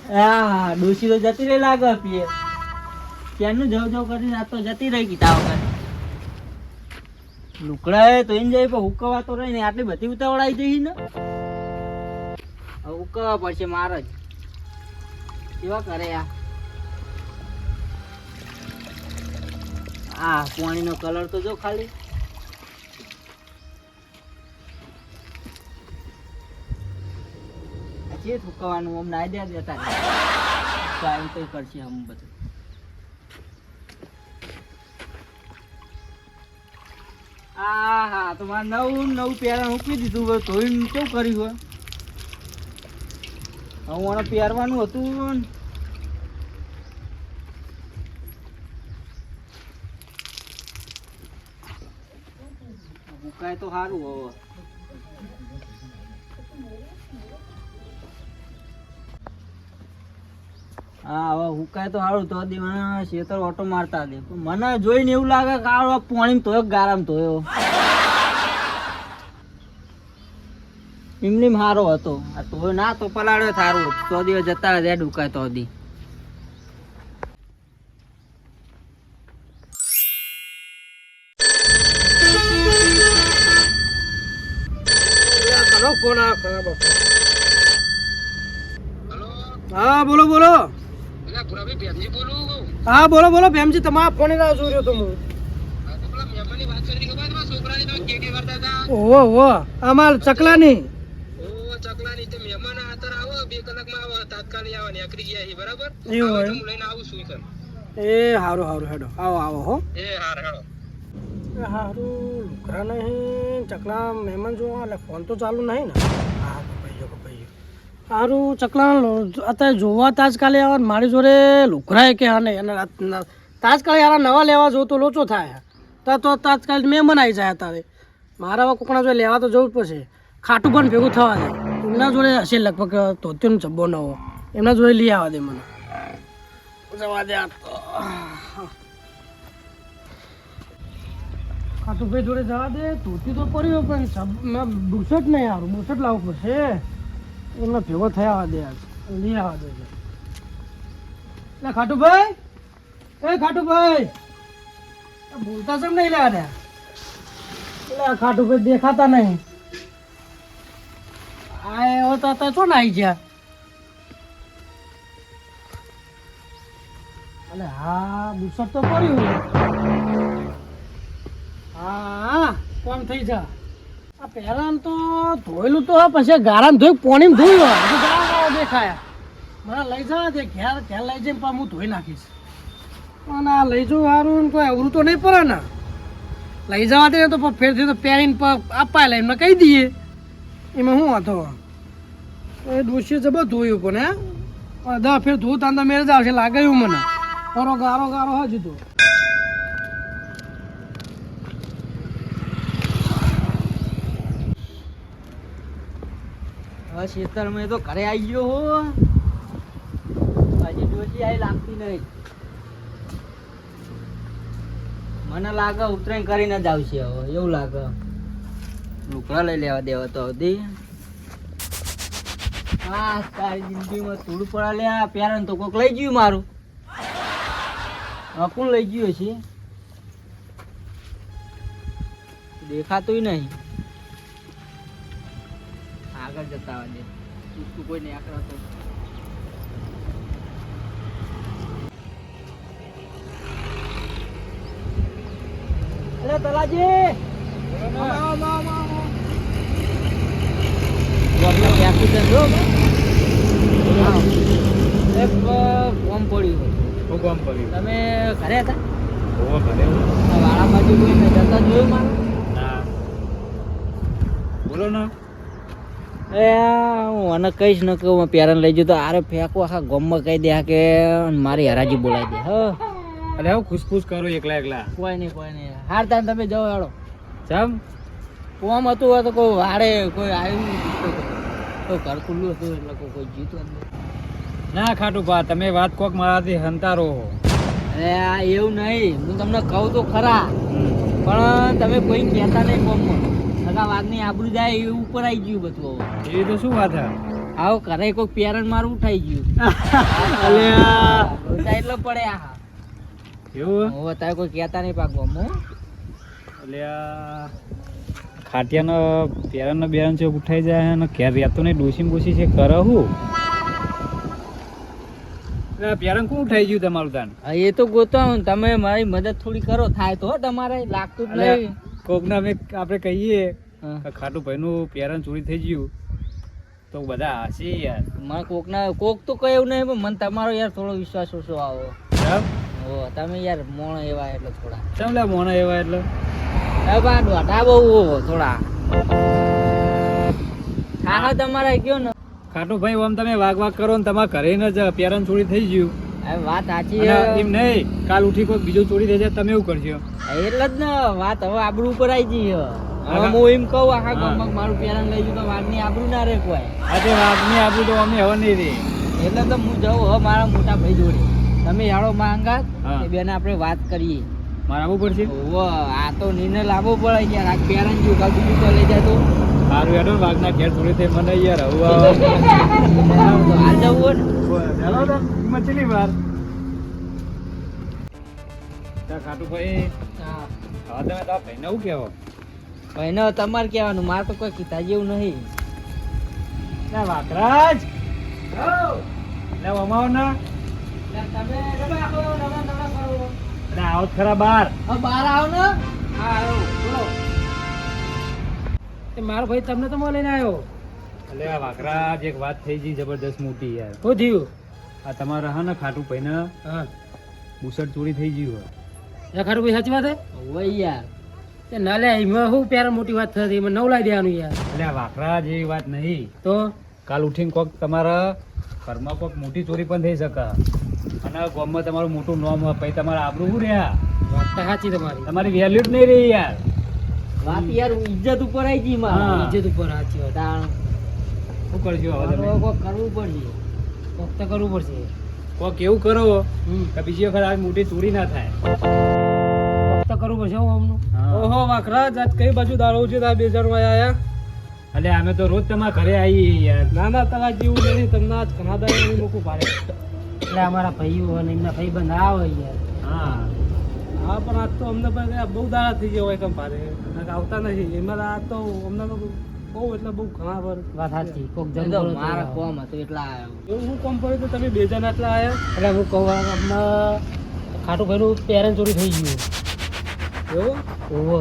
હા ડોસી તો જતી રહી લાગે પીએ ક્યાંનું જવ જવ કરીને આ તો જતી રહી ગીતા વગર લુકડા તો એને જાય પણ હુકવા તો રહી ને આટલી બધી ઉતાવળાઈ જઈ ને હુકવા પડશે મારે જ કેવા કરે આ પાણીનો કલર તો જો ખાલી જે થૂકવાનું આમ નાઈ દે દેતા કામ તો કરશે આમ બધું હા તો મારે નવું પહેરવાનું મૂકી દીધું ધોઈને શું કર્યું હું મને પહેરવાનું હતું ભૂકાય તો સારું હવે હા હવે હુકાય તો સારું તો મને શેતર ઓટો મારતા દે મને જોઈને એવું લાગે કે આ પાણી ધોયો ગારામ ધોયો એમની હારો હતો આ તો ના તો પલાળ્યો સારું તો દિવસ જતા રહ્યા ડુકાય તો દી હા બોલો બોલો હા બોલો બોલો ભેમજી તમારા ફોન રાહ જોઈ રહ્યો તો હું ઓહો ઓહો અમાર ચકલાની એ હારું હારું હેડો આવો આવો હો હારું લુકરા નહીં ચકલા મહેમાન જોવા એટલે ફોન તો ચાલુ નહીં ને હા કપાઈ સારું ચકલા અત્યારે જોવા તાજકાલે આવે મારી જોડે લુકરાય કે હા નહીં અને તાજકાલે યાર નવા લેવા જો તો લોચો થાય તો તાજકાલે મહેમાન આવી જાય અત્યારે મારા હવે કોકના જોડે લેવા તો જવું જ પડશે ખાટું પણ ભેગું થવા દે એમના જોડે હશે લગભગ ધોતીનો જબ્બો નવો એમના જોડે લઈ આવવા દે મને જવા દે ખાટુભાઈ જોડે જવા દે ધોતી તો પડ્યો પણ બુશર્ટ નહીં યાર બુશર્ટ લાવવું પડશે એમને ભેગો થયા દે આજ લઈ આવવા દે એટલે ખાટુભાઈ એ ખાટુભાઈ બોલતા કેમ નહીં લેવા દે એટલે ખાટુભાઈ દેખાતા નહીં આ એવો તો છો ને આવી ગયા અલે હા બુશર્ટ તો પડ્યું હા કોમ થઈ જા આ પહેલા તો ધોયેલું તો પછી ગારામ ધોઈ પોણીમ ધોયું ગારા દેખાયા મને લઈ જવા દે ઘેર લઈ જઈને પણ હું ધોઈ નાખીશ પણ આ લઈ જવું સારું કોઈ અવરું તો નહીં પડે ને લઈ જવા દે તો ફેરથી તો પહેરીને અપાય લે એમને કહી દઈએ એમાં શું હતો એ ડોશીએ જબર ધોયું પણ હે દસ ફેર ધોવું તાન મેળ જ આવશે લાગે એવું મને ગારો ગારો હજુ તો ખેતર મેં તો ઘરે આવી ગયો હો હજી ડોસી આવી લાગતી નહીં મને લાગે ઉતરાણ કરીને જ આવશે હવે એવું લાગે લુકડા લઈ લેવા દેવા તો હજી હા તારી જિંદગીમાં થોડું પડા લ્યા પ્યારણ તો કોઈક લઈ ગયું મારું કોણ લઈ ગયું છે દેખાતું નહીં આગળ જતા આવે તું કોઈ નહીં આકડા તો અરે તલાજી એક ફોર્મ પડ્યું તમે ઘરે હતા વાળા બાજુ જતા જોયું મારું બોલો ને એ હું અને કહીશ ને કે હું પ્યારણ લઈ જતો આરે ફેંકો આખા ગમમાં કહી દે કે મારી હરાજી બોલાવી દે હા અરે હું ખુશખુશ કરું એકલા કોઈ નહીં હાર તાન તમે જાઓ હેડો જમ કોમ હતું તો કોઈ વાડે કોઈ આવ્યું કોઈ ઘર ખુલ્લું હતું એટલે કોઈ જીતું ના ખાટું પા તમે વાત કોક મારાથી હંતારો અરે આ એવું નહીં હું તમને કહું તો ખરા પણ તમે કોઈ કહેતા નહીં કોમમાં સગા વાઘની આબરૂ જાય એ ઉપર આવી ગયું બધું એ તો શું વાત હે આવો ઘરે કોઈક પેરણ મારું ઉઠાઈ ગયું અલ્યા ઉઠાય એટલે પડે આ એવું હવે તારે કોઈ કહેતા નહીં પાકવા હું એટલે આ ખાટિયાનો પેરાનો બેરાન છે ઉઠાઈ જાય અને ઘેર રહેતો નહીં ડોસી બોસી છે કરે હું એટલે પેરાન કોણ ઉઠાઈ ગયું તમારું તાન હા, એ તો ગોતો ને તમે મારી મદદ થોડી કરો થાય તો હો તમારે લાગતું જ નહીં કોકને અમે આપણે કહીએ હા. કે ખાટુ ભાઈનું પેરાન ચોરી થઈ ગયું તો બધા હસી યાર મને કોક તો કઈ એવું નહીં પણ મને તમારો યાર થોડો વિશ્વાસ ઓછો આવો કેમ? હો તમે યાર મોણ એવા એટલે થોડા કેમ લે મોણા એવા એટલે હવે બા દોઢા બહુ થોડા હા હા તમારે કયો ને ખાટુ ભાઈ આમ તમે વાગ કરો ને તમારા ઘરે ને જ પેરાન ચોરી થઈ ગયું હવે વાત સાચી અને છે. એમ નહીં કાલ ઉઠી કોઈ બીજો ચોરી થઈ જાય તમે એવું કરશો એટલે જ ને વાત હવે આબરૂ ઉપર આવી ગઈ છે. હવે હું એમ કહું આખા ગામમાં મારું પેરણ લઈ જઉં તો વાઘની આબરૂ ના રે કોઈ આજે વાઘની આપું તો અમે હવે નહીં રે એટલે તો હું જાઉં હવે મારા મોટા ભાઈ જોડે તમે યાળો માંગા હા. એ બેને આપણે વાત કરીએ મારે આવવું પડશે ઓવો આ તો નિર્ણય લાવવો પડે યાર આ પેરણ જો કાલ બીજું તો લઈ જાય તો સારું હેડો ને વાઘના ઘેર ચોરી થઈ મને યાર હવે હાલ જવું ચાલો તો મચલી વાર ખાટુ ભાઈ હા હવે તમે તો ભાઈને શું કહેવો ભાઈ ને તમારે કહેવાનું મારે તો કોઈ કીધા જેવું નહીં વાકરાજ લે અમાવો ના તમે અરે આવો જ ખરા બાર બહાર આવો ને હા આવો બોલો એ મારો ભાઈ તમને તો માં લઈને આવ્યો એટલે આ વાકરાજ એક વાત થઈ ગઈ જબરદસ્ત મોટી યાર શું થયું આ તમારા હા ને ખાટુ ભાઈને હા બુસટ ચોરી થઈ ગયું એ ખાટું ભાઈ સાચી વાત હે વઈ યાર તે ના લે એમાં શું પ્યાર મોટી વાત થતી એમાં નવ લાવી દેવાનું યાર એટલે આ વાકરાજ એવી વાત નહીં તો કાલ ઉઠીને કોક તમારા ઘરમાં કોક મોટી ચોરી પણ થઈ શકે અને ગામમાં તમારું મોટું નામ હોય પછી તમારા આબરૂ શું રહ્યા વાત તો સાચી તમારી તમારી વેલ્યુ જ નહીં રહી યાર વાત યાર ઇજ્જત ઉપર આવી ગઈ હા. મારે ઇજ્જત ઉપર સાચી વાત તાણ શું કરજો હવે તમે કોક કરવું પડશે કોક તો કરવું પડશે કોક એવું કરો હમ કે બીજી વખત આ મોટી ચોરી ના થાય કોક તો કરવું પડશે હો અમનું હા. ઓહો વાખરાજ આજ કઈ બાજુ દારૂ છે આ બે જણ આયા એટલે અમે તો રોજ તમારા ઘરે આવીએ યાર ના ના તમારા જેવું નથી તમને આજ ઘણા દાડા મૂકવું પાડે એટલે અમારા ભાઈઓ અને એમના ભાઈ બંધ આવે યાર હા હા પણ આજ તો અમને પણ બહુ દાડા થઈ ગયા હોય કેમ ભારે આવતા નથી એમાં આ તો અમને તો બહુ એટલે બહુ ઘણા વાર વાત સાચી કોક એ તો મારા કોમ હતું એટલા આવ્યો એવું શું કામ પડ્યું તો તમે બે જણ આટલા આવ્યા એટલે હું કહું અમને ખાટું ભાઈનું પેરેન્ટ ચોરી થઈ ગયું એવું ઓહો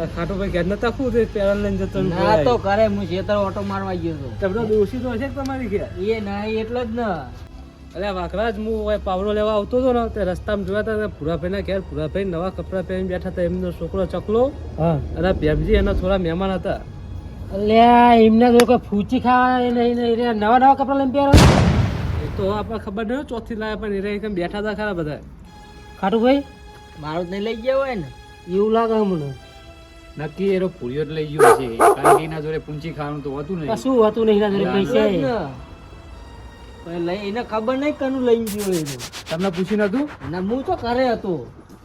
ખાટું ભાઈ ઘેર નતા શું પેરેન્ટ લઈને જતો ના તો કરે હું ખેતર ઓટો મારવા ગયો હતો તમને દોષી તો હશે કે તમારી ઘેર એ નહીં એટલે જ ને અલ્યા વાકરાજ હું હવે પાવડો લેવા આવતો હતો ને તે રસ્તામાં જોયા હતા ભૂરાભાઈના ઘેર ભૂરાભાઈ નવા કપડાં પહેરીને બેઠા હતા એમનો છોકરો ચકલો અને ભેમજી એના થોડા મહેમાન હતા અલ્યા એમને જો કોઈ ફૂચી ખાવા નહીં નવા નવા કપડાં લઈને પહેરો એ તો આપણે ખબર નહીં ચોથી લાયા પણ એ કેમ બેઠા હતા ખરા બધા ખાટુભાઈ મારું જ નહીં લઈ ગયો હોય ને એવું લાગે મને નક્કી એનો પૂરીઓ જ લઈ ગયો છે કારણ કે એના જોડે પૂંચી ખાવાનું તો હતું નહીં કશું હતું નહીં એના જોડે પૈસા એટલે જ ને. પણ લઈ એને ખબર નહીં કનું લઈને ગયો એનું તમને પૂછ્યું નતું ના હું તો કરે હતો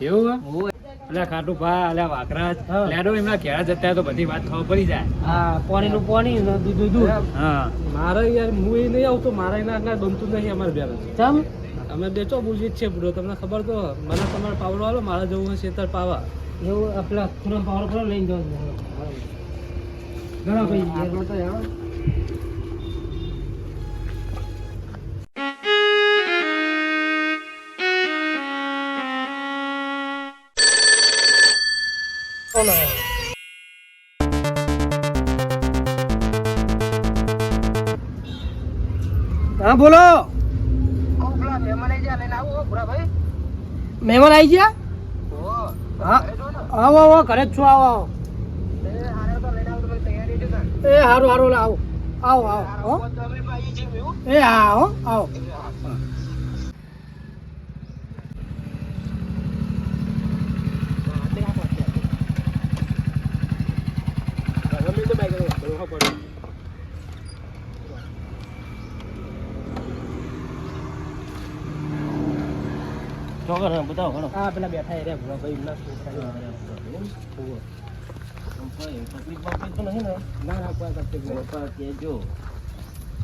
એવું હોય એટલે ખાટુ ભા એટલે વાકરાજ હા. લેડો એમના ઘેર જતા તો બધી વાત ખબર પડી જાય હા પાણીનું પાણી ને દૂધ દૂધ હા મારે યાર હું એ નહીં આવતો મારે એના આગળ બનતું નહીં અમારે બેન ચમ અમે બેચો પૂછી જ છે પૂરો તમને ખબર તો મને તમારે પાવડો આલો મારે જવું હોય શેતર પાવા એવું આપણા પૂરા પાવડો પૂરો લઈને જવું ઘણા ભાઈ આગળ તો આવો. હા બોલો મહેમાન આવી ગયા હા આવો આવો ઘરે જ છું આવો આવો એ સારું સારું આવો આવો આવો એ હા આવો આવો હા પેલા બેઠા એ રે ભાઈ એમના છોકરા તકલીફ બકલીફ તો નહીં ને? ના ના કોઈ તકલીફ નહીં. પપ્પા કહેજો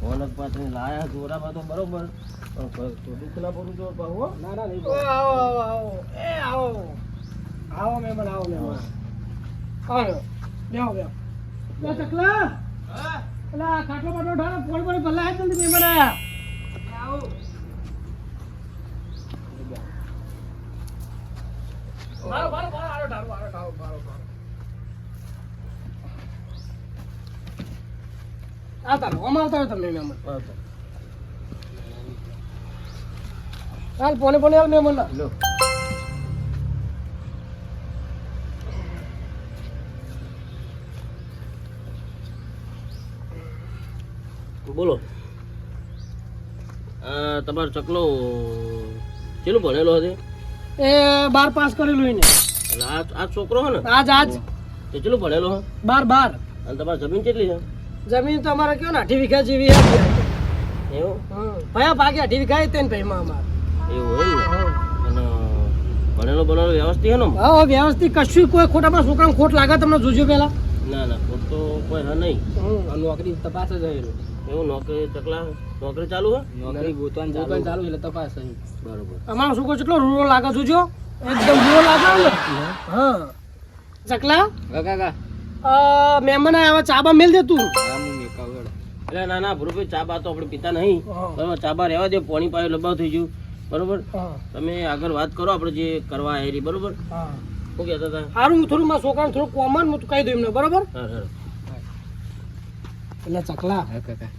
ઓનક પાત્રી લાયા જોરામાં તો બરોબર પણ થોડુંક ના પડું જો પાહો ના ના નહીં આવો આવો આવો એ આવો આવો મહેમાન આવો મહેમાન આવો બેહો બેહો લે ચકલા હા અલા ખાટલો પાટલો ઢાળો પોળ પોળ ભલા હે જલ્દી મહેમાન આયા આવો મારો મારો મારો આરો ઢાળો આરો ઢાળો મારો મારો આવતા રહો આવતા રહો તમે મહેમાન ચાલ પોને પોને આવ મહેમાન ના લો બોલો તમારો ચકલો કેટલું ભણેલો હતો એ 12 પાસ કરેલું એને એટલે આ છોકરો હે ને આજ આજ તે કેટલું ભણેલો હે 12 અને તમારી જમીન કેટલી છે જમીન તો અમારે કેવું ને 8 વીઘા જેવી હે એવું ભયા ભાગે 8 વીઘા હે તેન ભાઈમાં અમારે એવું હોય ને અને ભણેલો વ્યવસ્થિત હે ને હા વ્યવસ્થિત કશું કોઈ ખોટામાં છોકરાને ખોટ લાગે તમને જોજો પેલા ના ના ખોટ તો કોઈ હે નહીં નોકરી તપાસ જ એવું નોકરી ચકલા નોકરી ચાલુ હે નોકરી ગોતવાનું ચાલુ એટલે તપાસ બરોબર અમારો છોકરો કેટલો રૂડો લાગે જોજો એકદમ રૂડો લાગે ને હા ચકલા કાકા મહેમાન આવા ચાબા મેલ દે તું એટલે ના ના ભૂરુભાઈ ચા બા તો આપણે પીતા નહીં બરોબર ચા બા રહેવા દે પાણી પાયો લબાવ થઈ ગયું બરોબર તમે આગળ વાત કરો આપણે જે કરવા આવેલી બરોબર શું કહેતા હતા સારું હું થોડું મારા છોકરાને થોડું કોમન હું કહી દઉં એમને બરોબર હા હા એટલે ચકલા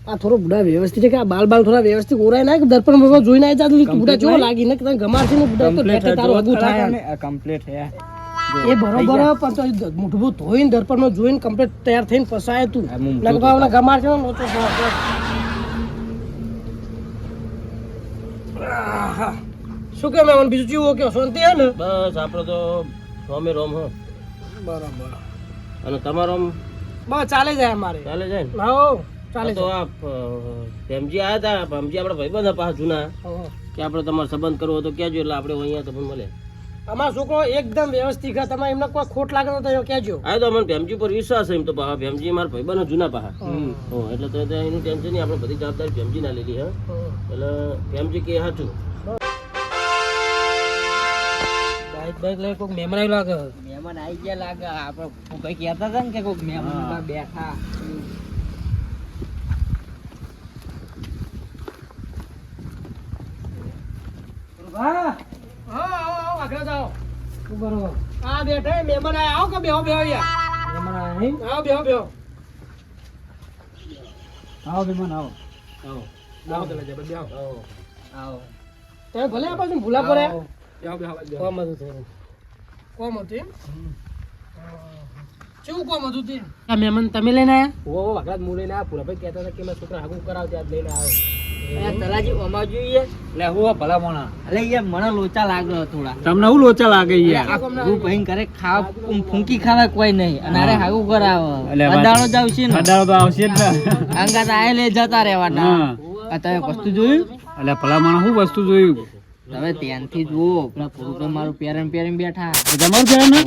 આ થોડો બુડા વ્યવસ્થિત છે કે આ બાલ બાલ થોડા વ્યવસ્થિત ઓરાય ના કે દર્પણ માં જોઈને આવી જા તું બુડા જો લાગી ને તને ગમાર છે ને બુડા તો બેઠે તારું હગું થાય કમ્પ્લીટ હે એ બરોબર પણ તો મોઢું ધોઈને દર્પણ માં જોઈને કમ્પ્લીટ તૈયાર થઈને ફસાય તું લગભાગ ગમાર છે ને લોચો શું કે મેં બીજું ચીવું કે શાંતિ હે ને બસ આપણે તો રોમે રોમ હો બરાબર અને તમારો બસ ચાલે જાય અમારે ચાલે જાય ને હા ચાલે તો આ ભેમજી આવ્યા હતા ભેમજી આપણા ભાઈબંધ હતા પાછા જૂના કે આપણે તમારો સંબંધ કરવો તો કહેજો એટલે આપણે અહીંયા તમને મળે અમારો છોકરો એકદમ વ્યવસ્થિત છે તમે એમને કોઈ ખોટ લાગે તો કહેજો આ તો મને ભેમજી પર વિશ્વાસ છે એમ તો પાછા ભેમજી મારા ભાઈબંધ જૂના પાછા એટલે તો એનું ટેન્શન નહીં આપણે બધી જવાબદારી ભેમજી ના લીધી હા એટલે ભેમજી કે સાચું બાઈક લઈ કોઈક મહેમાન આવી લાગે મહેમાન આવી ગયા લાગે આપણે કઈ કહેતા હતા ને કે કોઈક મહેમાન બેઠા હા આવો આગળ જાઓ શું કરો આ બેઠા મહેમાન આયા આવો કે બેહો બેહો યાર મહેમાન આયા હે આવો બેહો બેહો આવો મહેમાન આવો આવો આવો તો લજે બેહો આવો તમે ભલે આ બાજુ ભૂલા પડ્યા બેહો બેહો કોમ હતું થયું કોમ હતું કેવું કોમ હતું તે આ મહેમાન તમે લઈને આયા ઓ વગડાત મુ લઈને આ પૂરા ભાઈ કહેતા હતા કે મેં છોકરા હાગું કરાવ ત્યાં લઈને આવ્યો તલાજી ઓમાં જોઈએ એટલે હું ભલા મોણા અલે યાર મને લોચા લાગે થોડા તમને હું લોચા લાગે યાર હું ભાઈ કરે ખાવ ફૂંકી ખાવા કોઈ નહીં અને અરે હાગું કરાવે અદાળો જ આવશે ને અડાડો તો આવશે જ ને અંગાત આય લે જતા રહેવાના આ તમે વસ્તુ જોયું એટલે ભલા મોણા શું વસ્તુ જોયું તમે ત્યાંથી જુઓ પેલા પુરુષો મારું પેરણ બેઠા તમારું છે ને